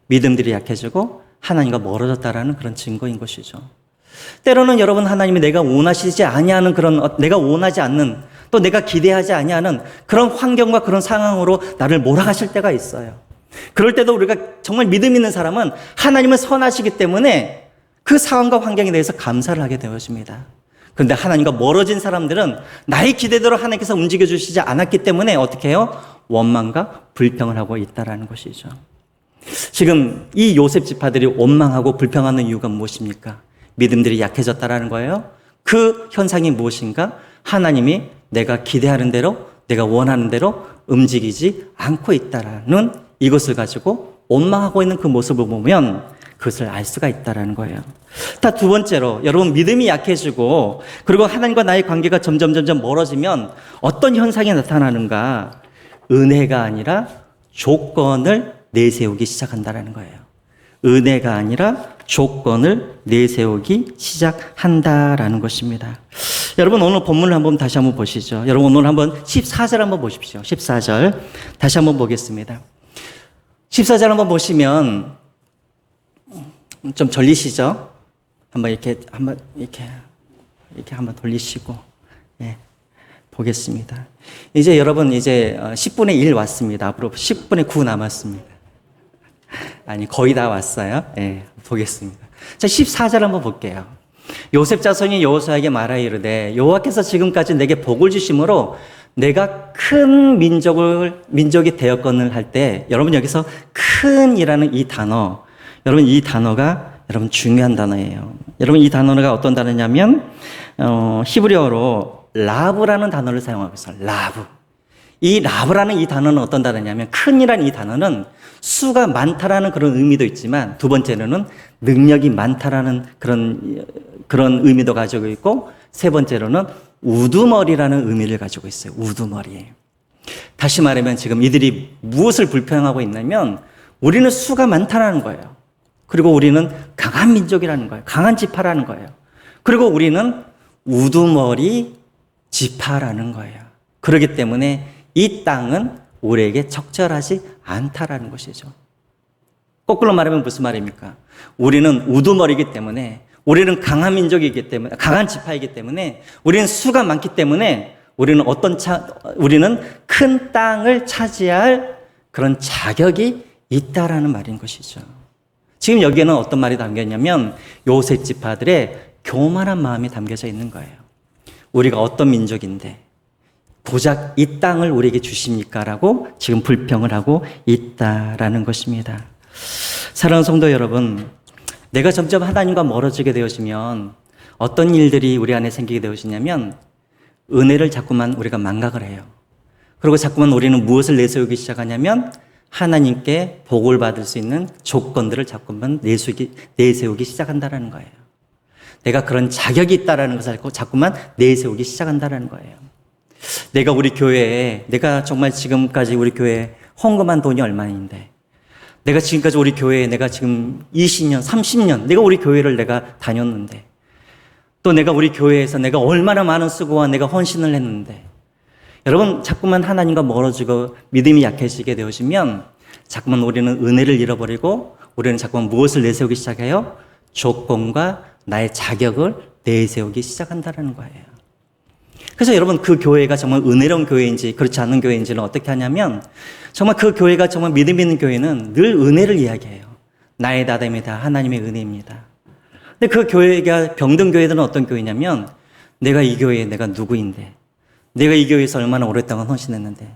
[SPEAKER 1] 믿음들이 약해지고 하나님과 멀어졌다라는 그런 증거인 것이죠. 때로는 여러분 하나님이 내가 원하시지 아니하는 그런 내가 원하지 않는 또 내가 기대하지 아니하는 그런 환경과 그런 상황으로 나를 몰아가실 때가 있어요. 그럴 때도 우리가 정말 믿음 있는 사람은 하나님은 선하시기 때문에 그 상황과 환경에 대해서 감사를 하게 되어집니다. 그런데 하나님과 멀어진 사람들은 나의 기대대로 하나님께서 움직여 주시지 않았기 때문에 어떻게 해요? 원망과 불평을 하고 있다라는 것이죠. 지금 이 요셉 지파들이 원망하고 불평하는 이유가 무엇입니까? 믿음들이 약해졌다라는 거예요. 그 현상이 무엇인가? 하나님이 내가 기대하는 대로 내가 원하는 대로 움직이지 않고 있다라는 이것을 가지고 원망하고 있는 그 모습을 보면 그것을 알 수가 있다라는 거예요. 두 번째로 여러분 믿음이 약해지고 그리고 하나님과 나의 관계가 점점 멀어지면 어떤 현상이 나타나는가? 은혜가 아니라 조건을 내세우기 시작한다라는 거예요. 은혜가 아니라 조건을 내세우기 시작한다라는 것입니다. 여러분 오늘 본문을 다시 한번 보시죠. 여러분 오늘 한번 14절 한번 보십시오. 14절 다시 한번 보겠습니다. 14절 한번 보시면 좀 졸리시죠? 이렇게 한번 돌리시고 보겠습니다. 이제 여러분 10분의 1 왔습니다. 앞으로 10분의 9 남았습니다. 아니 거의 다 왔어요. 보겠습니다. 자, 14절 한번 볼게요. 요셉 자손이 여호수아에게 말하여 이르되 여호와께서 지금까지 내게 복을 주심으로 내가 큰 민족이 되었거늘 할 때, 여러분 여기서 큰이라는 이 단어, 여러분 이 단어가 여러분 중요한 단어예요. 여러분 이 단어가 어떤 단어냐면 히브리어로 라브라는 단어를 사용하고 있어요. 라브. 이 라브라는 이 단어는 어떤 단어냐면, 큰이라는 이 단어는 수가 많다라는 그런 의미도 있지만, 두 번째로는 능력이 많다라는 그런 의미도 가지고 있고, 세 번째로는 우두머리라는 의미를 가지고 있어요. 우두머리. 다시 말하면 지금 이들이 무엇을 불평하고 있냐면, 우리는 수가 많다라는 거예요. 그리고 우리는 강한 민족이라는 거예요. 강한 지파라는 거예요. 그리고 우리는 우두머리 지파라는 거예요. 그렇기 때문에 이 땅은 우리에게 적절하지 않다라는 것이죠. 거꾸로 말하면 무슨 말입니까? 우리는 우두머리이기 때문에, 우리는 강한 민족이기 때문에, 강한 지파이기 때문에, 우리는 수가 많기 때문에 우리는 우리는 큰 땅을 차지할 그런 자격이 있다라는 말인 것이죠. 지금 여기에는 어떤 말이 담겨 있냐면 요셉 지파들의 교만한 마음이 담겨져 있는 거예요. 우리가 어떤 민족인데 고작 이 땅을 우리에게 주십니까? 라고 지금 불평을 하고 있다라는 것입니다. 사랑하는 성도 여러분, 내가 점점 하나님과 멀어지게 되어지면 어떤 일들이 우리 안에 생기게 되어지냐면 은혜를 자꾸만 우리가 망각을 해요. 그리고 자꾸만 우리는 무엇을 내세우기 시작하냐면 하나님께 복을 받을 수 있는 조건들을 자꾸만 내세우기 시작한다는 거예요. 내가 그런 자격이 있다는 것을 알고 자꾸만 내세우기 시작한다는 거예요. 내가 정말 지금까지 우리 교회에 헌금한 돈이 얼마인데, 내가 지금까지 우리 교회에 내가 지금 20년, 30년, 내가 우리 교회를 내가 다녔는데, 또 내가 우리 교회에서 내가 얼마나 많은 수고와 내가 헌신을 했는데, 여러분 자꾸만 하나님과 멀어지고 믿음이 약해지게 되어지면 자꾸만 우리는 은혜를 잃어버리고 우리는 자꾸만 무엇을 내세우기 시작해요? 조건과 나의 자격을 내세우기 시작한다는 거예요. 그래서 여러분 그 교회가 정말 은혜로운 교회인지 그렇지 않은 교회인지는 어떻게 하냐면, 정말 그 교회가 정말 믿음 있는 교회는 늘 은혜를 이야기해요. 나의 나됨이 다 하나님의 은혜입니다. 근데 그 교회가 병든 교회들은 어떤 교회냐면, 내가 이 교회에 내가 누구인데, 내가 이 교회에서 얼마나 오랫동안 헌신했는데,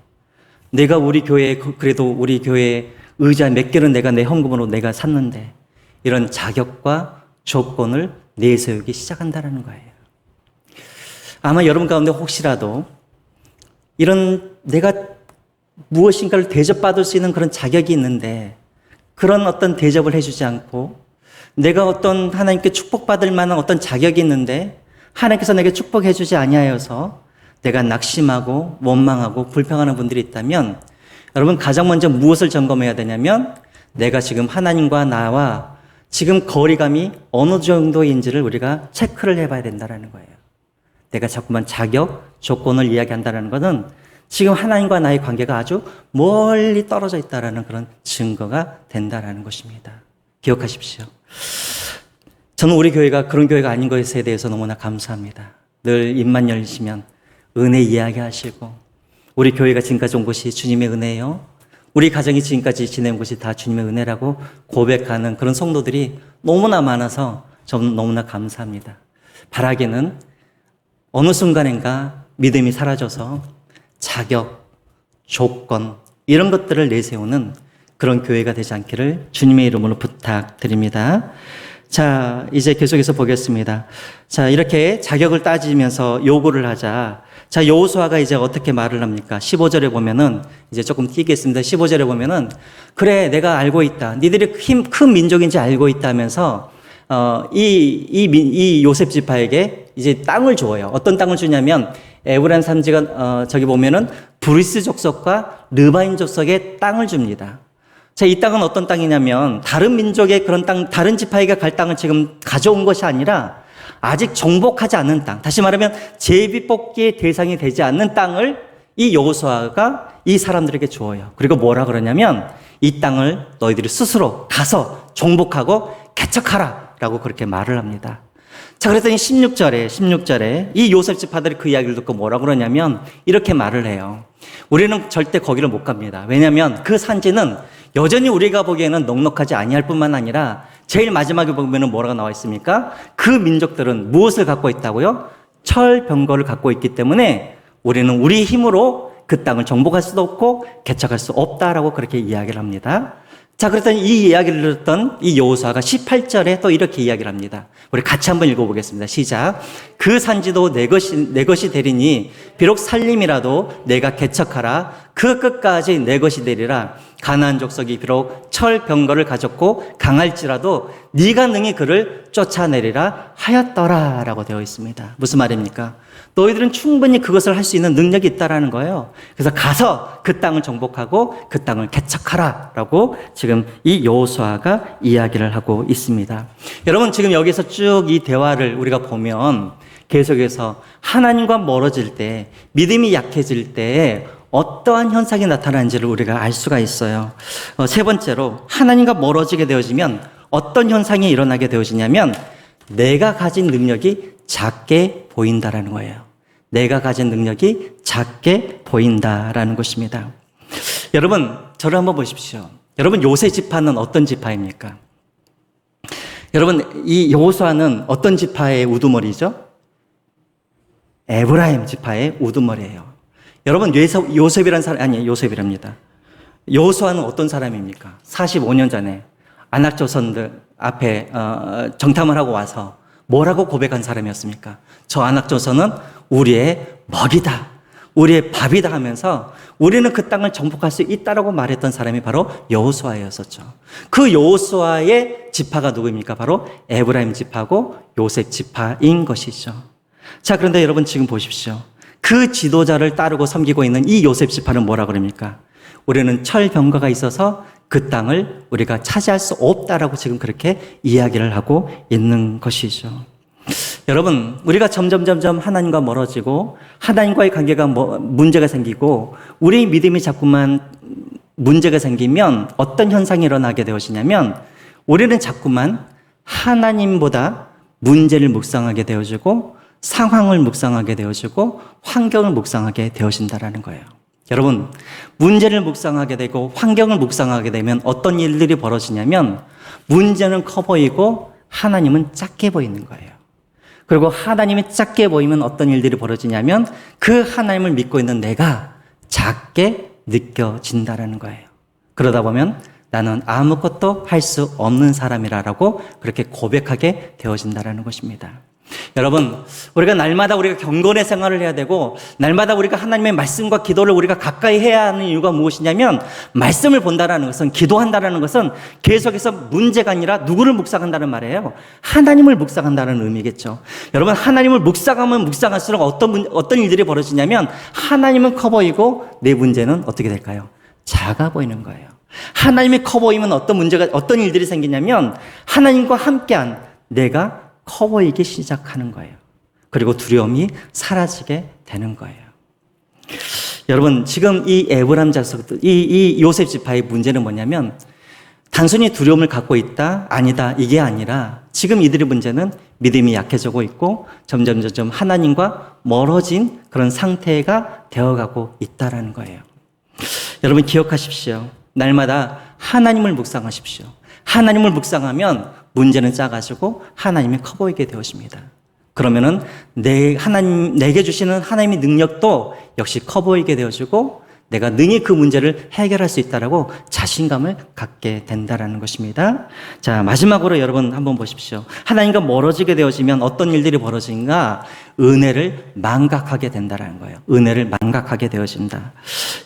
[SPEAKER 1] 내가 우리 교회에 그래도 우리 교회에 의자 몇 개를 내가 내 헌금으로 내가 샀는데, 이런 자격과 조건을 내세우기 시작한다는 거예요. 아마 여러분 가운데 혹시라도 이런 내가 무엇인가를 대접받을 수 있는 그런 자격이 있는데 그런 어떤 대접을 해주지 않고, 내가 어떤 하나님께 축복받을 만한 어떤 자격이 있는데 하나님께서 내게 축복해주지 아니하여서 내가 낙심하고 원망하고 불평하는 분들이 있다면, 여러분 가장 먼저 무엇을 점검해야 되냐면, 내가 지금 하나님과 나와 지금 거리감이 어느 정도인지를 우리가 체크를 해봐야 된다는 거예요. 내가 자꾸만 자격, 조건을 이야기한다는 것은 지금 하나님과 나의 관계가 아주 멀리 떨어져 있다는 그런 증거가 된다는 것입니다. 기억하십시오. 저는 우리 교회가 그런 교회가 아닌 것에 대해서 너무나 감사합니다. 늘 입만 열리시면 은혜 이야기하시고, 우리 교회가 지금까지 온 것이 주님의 은혜예요, 우리 가정이 지금까지 지낸 것이 다 주님의 은혜라고 고백하는 그런 성도들이 너무나 많아서 저는 너무나 감사합니다. 바라기는 어느 순간인가 믿음이 사라져서 자격, 조건 이런 것들을 내세우는 그런 교회가 되지 않기를 주님의 이름으로 부탁드립니다. 자, 이제 계속해서 보겠습니다. 자, 이렇게 자격을 따지면서 요구를 하자. 자, 여호수아가 이제 어떻게 말을 합니까? 15절에 보면은 이제 조금 띄겠습니다. 15절에 보면은, 그래, 내가 알고 있다. 니들이 큰 민족인지 알고 있다면서 이 요셉 지파에게 이제 땅을 줘요. 어떤 땅을 주냐면 에브라임 산지가 저기 보면은 브리스 족속과 르바인 족속의 땅을 줍니다. 자, 이 땅은 어떤 땅이냐면 다른 민족의 그런 땅, 다른 지파에게 갈 땅을 지금 가져온 것이 아니라 아직 정복하지 않은 땅, 다시 말하면 제비 뽑기의 대상이 되지 않는 땅을 이 여호수아가 이 사람들에게 주어요. 그리고 뭐라 그러냐면, 이 땅을 너희들이 스스로 가서 정복하고 개척하라 라고 그렇게 말을 합니다. 자, 그랬더니 16절에 이 요셉 지파들이 그 이야기를 듣고 뭐라 그러냐면 이렇게 말을 해요. 우리는 절대 거기를 못 갑니다. 왜냐하면 그 산지는 여전히 우리가 보기에는 넉넉하지 아니할 뿐만 아니라 제일 마지막에 보면은 뭐라고 나와 있습니까? 그 민족들은 무엇을 갖고 있다고요? 철병거를 갖고 있기 때문에 우리는 우리 힘으로 그 땅을 정복할 수도 없고 개척할 수 없다라고 그렇게 이야기를 합니다. 자, 그랬더니 이 이야기를 들었던 이 여호수아가 18절에 또 이렇게 이야기를 합니다. 우리 같이 한번 읽어보겠습니다. 시작. 그 산지도 내 것이 되리니 비록 살림이라도 내가 개척하라. 그 끝까지 내 것이 되리라. 가나안 족속이 비록 철병거를 가졌고 강할지라도 네가 능히 그를 쫓아내리라 하였더라라고 되어 있습니다. 무슨 말입니까? 너희들은 충분히 그것을 할 수 있는 능력이 있다라는 거예요. 그래서 가서 그 땅을 정복하고 그 땅을 개척하라라고 지금 이 여호수아가 이야기를 하고 있습니다. 여러분, 지금 여기서 쭉 이 대화를 우리가 보면 계속해서 하나님과 멀어질 때, 믿음이 약해질 때 어떠한 현상이 나타나는지를 우리가 알 수가 있어요. 세 번째로, 하나님과 멀어지게 되어지면 어떤 현상이 일어나게 되어지냐면 내가 가진 능력이 작게 보인다라는 거예요. 내가 가진 능력이 작게 보인다라는 것입니다. 여러분, 저를 한번 보십시오. 여러분, 요셉 지파는 어떤 지파입니까? 여러분, 이 여호수아는 어떤 지파의 우두머리죠? 에브라임 지파의 우두머리예요. 여러분, 요셉이란 사람, 아니, 요셉이랍니다. 여호수아는 어떤 사람입니까? 45년 전에 안악조선들 앞에 정탐을 하고 와서 뭐라고 고백한 사람이었습니까? 저 안악조선은 우리의 먹이다, 우리의 밥이다 하면서 우리는 그 땅을 정복할 수 있다라고 말했던 사람이 바로 여호수아였었죠. 그 여호수아의 지파가 누구입니까? 바로 에브라임 지파고 요셉 지파인 것이죠. 자, 그런데 여러분 지금 보십시오. 그 지도자를 따르고 섬기고 있는 이 요셉 지파는 뭐라 그럽니까? 우리는 철병거가 있어서 그 땅을 우리가 차지할 수 없다라고 지금 그렇게 이야기를 하고 있는 것이죠. 여러분, 우리가 점점 하나님과 멀어지고 하나님과의 관계가 문제가 생기고 우리 믿음이 자꾸만 문제가 생기면 어떤 현상이 일어나게 되어지냐면 우리는 자꾸만 하나님보다 문제를 묵상하게 되어지고 상황을 묵상하게 되어지고 환경을 묵상하게 되어진다라는 거예요. 여러분, 문제를 묵상하게 되고 환경을 묵상하게 되면 어떤 일들이 벌어지냐면 문제는 커 보이고 하나님은 작게 보이는 거예요. 그리고 하나님이 작게 보이면 어떤 일들이 벌어지냐면 그 하나님을 믿고 있는 내가 작게 느껴진다라는 거예요. 그러다 보면 나는 아무것도 할 수 없는 사람이라고 그렇게 고백하게 되어진다라는 것입니다. 여러분, 우리가 날마다 우리가 경건의 생활을 해야 되고 날마다 우리가 하나님의 말씀과 기도를 우리가 가까이 해야 하는 이유가 무엇이냐면 말씀을 본다라는 것은, 기도한다라는 것은 계속해서 문제가 아니라 누구를 묵상한다는 말이에요. 하나님을 묵상한다는 의미겠죠. 여러분, 하나님을 묵상하면 묵상할수록 어떤 일들이 벌어지냐면 하나님은 커 보이고 내 문제는 어떻게 될까요? 작아 보이는 거예요. 하나님이 커 보이면 어떤 일들이 생기냐면 하나님과 함께한 내가 커 보이기 시작하는 거예요. 그리고 두려움이 사라지게 되는 거예요. 여러분, 지금 이 에브라임 자손들, 이 요셉 지파의 문제는 뭐냐면 단순히 두려움을 갖고 있다, 아니다, 이게 아니라 지금 이들의 문제는 믿음이 약해지고 있고 점점 하나님과 멀어진 그런 상태가 되어가고 있다라는 거예요. 여러분, 기억하십시오. 날마다 하나님을 묵상하십시오. 하나님을 묵상하면 문제는 작아지고 하나님이 커 보이게 되어집니다. 그러면은 내게 주시는 하나님의 능력도 역시 커 보이게 되어지고 내가 능히 그 문제를 해결할 수 있다라고 자신감을 갖게 된다라는 것입니다. 자, 마지막으로 여러분 한번 보십시오. 하나님과 멀어지게 되어지면 어떤 일들이 벌어진가? 은혜를 망각하게 된다라는 거예요. 은혜를 망각하게 되어진다.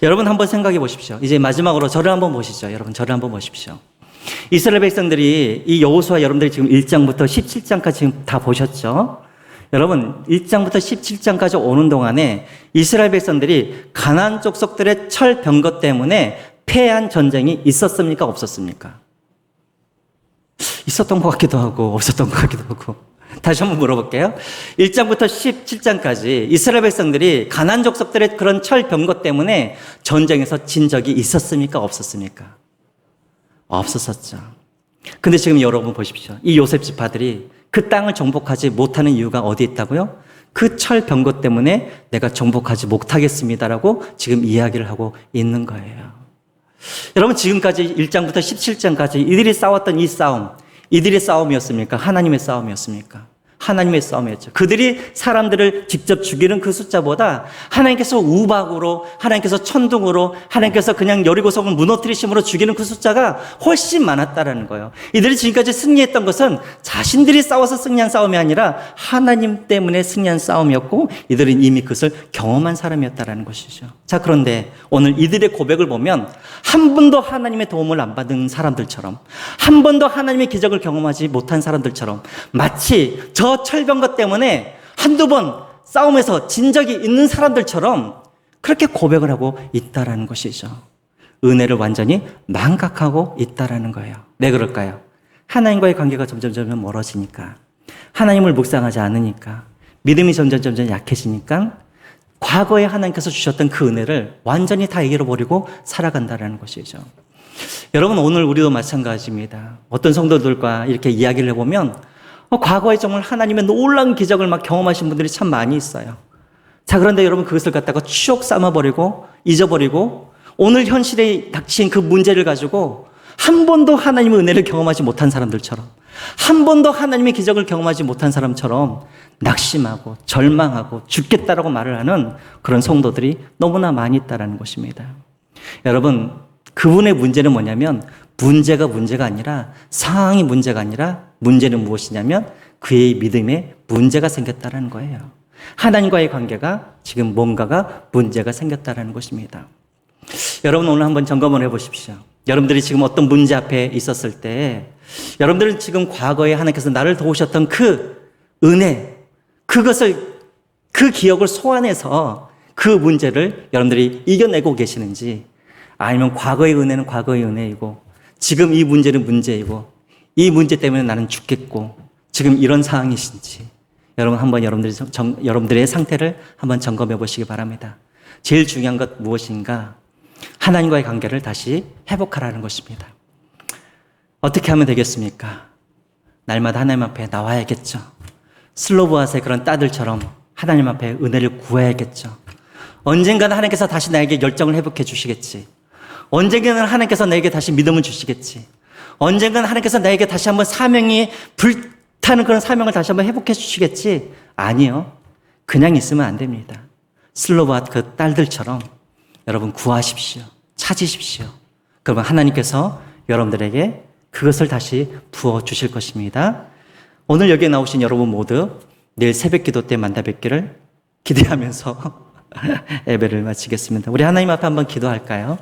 [SPEAKER 1] 여러분 한번 생각해 보십시오. 이제 마지막으로 저를 한번 보시죠. 여러분, 저를 한번 보십시오. 이스라엘 백성들이 이 여호수아, 여러분들이 지금 1장부터 17장까지 지금 다 보셨죠? 여러분, 1장부터 17장까지 오는 동안에 이스라엘 백성들이 가나안 족속들의 철병거 때문에 패한 전쟁이 있었습니까? 없었습니까? 있었던 것 같기도 하고 없었던 것 같기도 하고. 다시 한번 물어볼게요. 1장부터 17장까지 이스라엘 백성들이 가나안 족속들의 그런 철병거 때문에 전쟁에서 진 적이 있었습니까? 없었습니까? 없었었죠. 근데 지금 여러분 보십시오. 이 요셉 지파들이 그 땅을 정복하지 못하는 이유가 어디 있다고요? 그 철병거 때문에 내가 정복하지 못하겠습니다라고 지금 이야기를 하고 있는 거예요. 여러분 지금까지 1장부터 17장까지 이들이 싸웠던 이 싸움, 이들의 싸움이었습니까? 하나님의 싸움이었습니까? 하나님의 싸움이었죠. 그들이 사람들을 직접 죽이는 그 숫자보다 하나님께서 우박으로, 하나님께서 천둥으로, 하나님께서 그냥 여리고성을 무너뜨리심으로 죽이는 그 숫자가 훨씬 많았다라는 거예요. 이들이 지금까지 승리했던 것은 자신들이 싸워서 승리한 싸움이 아니라 하나님 때문에 승리한 싸움이었고 이들은 이미 그것을 경험한 사람이었다라는 것이죠. 자, 그런데 오늘 이들의 고백을 보면 한 번도 하나님의 도움을 안 받은 사람들처럼, 한 번도 하나님의 기적을 경험하지 못한 사람들처럼, 마치 저 철병거 때문에 한두 번 싸움에서 진 적이 있는 사람들처럼 그렇게 고백을 하고 있다라는 것이죠. 은혜를 완전히 망각하고 있다라는 거예요. 왜 그럴까요? 하나님과의 관계가 점점 멀어지니까, 하나님을 묵상하지 않으니까, 믿음이 점점 약해지니까 과거에 하나님께서 주셨던 그 은혜를 완전히 다 잃어버리고 살아간다라는 것이죠. 여러분, 오늘 우리도 마찬가지입니다. 어떤 성도들과 이렇게 이야기를 해보면 과거에 정말 하나님의 놀라운 기적을 막 경험하신 분들이 참 많이 있어요. 자, 그런데 여러분 그것을 갖다가 추억 삼아버리고 잊어버리고 오늘 현실에 닥친 그 문제를 가지고 한 번도 하나님의 은혜를 경험하지 못한 사람들처럼, 한 번도 하나님의 기적을 경험하지 못한 사람처럼 낙심하고 절망하고 죽겠다라고 말을 하는 그런 성도들이 너무나 많이 있다는 것입니다. 여러분, 그분의 문제는 뭐냐면 문제가 아니라, 상황이 문제가 아니라 문제는 무엇이냐면 그의 믿음에 문제가 생겼다는 거예요. 하나님과의 관계가 지금 뭔가가 문제가 생겼다는 것입니다. 여러분, 오늘 한번 점검을 해보십시오. 여러분들이 지금 어떤 문제 앞에 있었을 때 여러분들은 지금 과거에 하나님께서 나를 도우셨던 그 은혜, 그것을, 그 기억을 소환해서 그 문제를 여러분들이 이겨내고 계시는지, 아니면 과거의 은혜는 과거의 은혜이고 지금 이 문제는 문제이고 이 문제 때문에 나는 죽겠고 지금 이런 상황이신지 여러분 한번 여러분들의 상태를 한번 점검해 보시기 바랍니다. 제일 중요한 것 무엇인가? 하나님과의 관계를 다시 회복하라는 것입니다. 어떻게 하면 되겠습니까? 날마다 하나님 앞에 나와야겠죠. 슬로브아스의 그런 딸들처럼 하나님 앞에 은혜를 구해야겠죠. 언젠가는 하나님께서 다시 나에게 열정을 회복해 주시겠지. 언젠가는 하나님께서 나에게 다시 믿음을 주시겠지. 언젠가는 하나님께서 나에게 다시 한번 사명이 불타는 그런 사명을 다시 한번 회복해 주시겠지. 아니요. 그냥 있으면 안 됩니다. 슬로바트 그 딸들처럼 여러분 구하십시오. 찾으십시오. 그러면 하나님께서 여러분들에게 그것을 다시 부어 주실 것입니다. 오늘 여기에 나오신 여러분 모두 내일 새벽 기도 때 만나 뵙기를 기대하면서 예배를 마치겠습니다. 우리 하나님 앞에 한번 기도할까요?